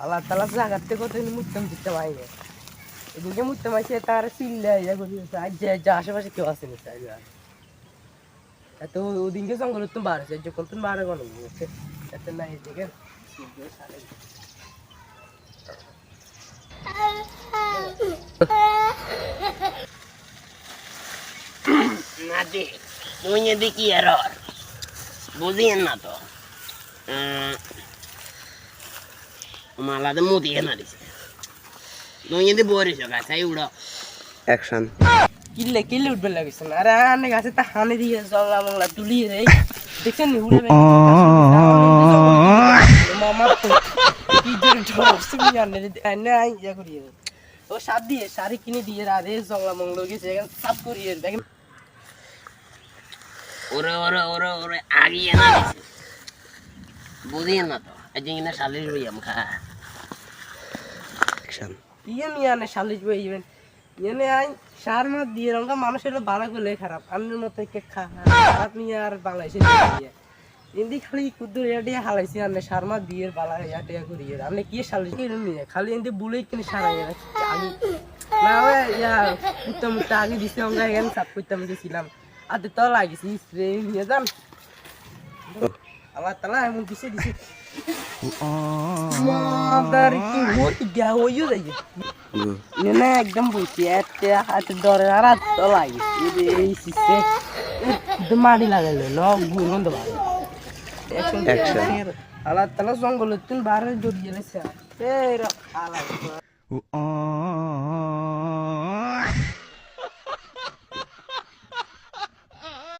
আল্লাহ তালা জাগাতে কত মুততাম দিতে পাই না এদিকে মুততাম আসে তার চিল্লা ইয়া করি আজ যা আশেপাশে কেউ আসে না তো ওদিনকে জঙ্গল তুমি বার আছে যখন তুমি বার কোনো এত না এদিকে নাতি তুমি দেখি এরর বুঝিয়েন না তো মালাতে মুদিয়ে না দিছে তুমি যদি বরিস গাছাই উড়ো অ্যাকশন কিল্লে উঠবে লাগিস না আরে আনে গাছে তা হানে দিয়ে জংলা মংলা তুলিয়ে রে দেখছেন নি উড়ে মামা কি জোরে ঢোস তুমি জানে না ইয়া করি ও সাত দিয়ে শাড়ি কিনে দিয়ে রাধে জংলা মংলা গেছে এখানে সাপ করিয়ে দেখেন ওরে ওরে ওরে ওরে আগিয়ে না দিছে বুঝিয়েন না তো এই যে কিনা শালির বইয়াম খা অ্যাকশন ইয়ে নিয়ে আনে শালিশ বই ইভেন ইয়ে আই সার মাছ দিয়ে রঙা মানুষের বালা করলে খারাপ আন্নের মতো খারাপ নিয়ে আর বাংলাদেশে ইন্দি খালি কুদ্দুর ইয়াটিয়া হালাইছি আনে সার মাছ দিয়ে বালা ইয়াটিয়া করিয়ে আনে কি শালিশ কিনে নিয়ে খালি ইন্দি বুলে কিনে সারাই আমি না ওই ইয়া কুত্তাম আগে দিছে আমরা এখানে সাপ করতাম গেছিলাম আতে তো লাগিছি স্প্রে নিয়ে যান আল্লাহ তালা এমন দিছে মাদার কি হতে গা হইও যাই না একদম বইছি এতে হাতে ডরে আর তো লাগিছি এই সিসে তো মাটি লাগাইলো ন গুরুন্দ ভালো আল্লাহ তালা জঙ্গল তুন বারে জড়িয়ে গেছে এই আল্লাহ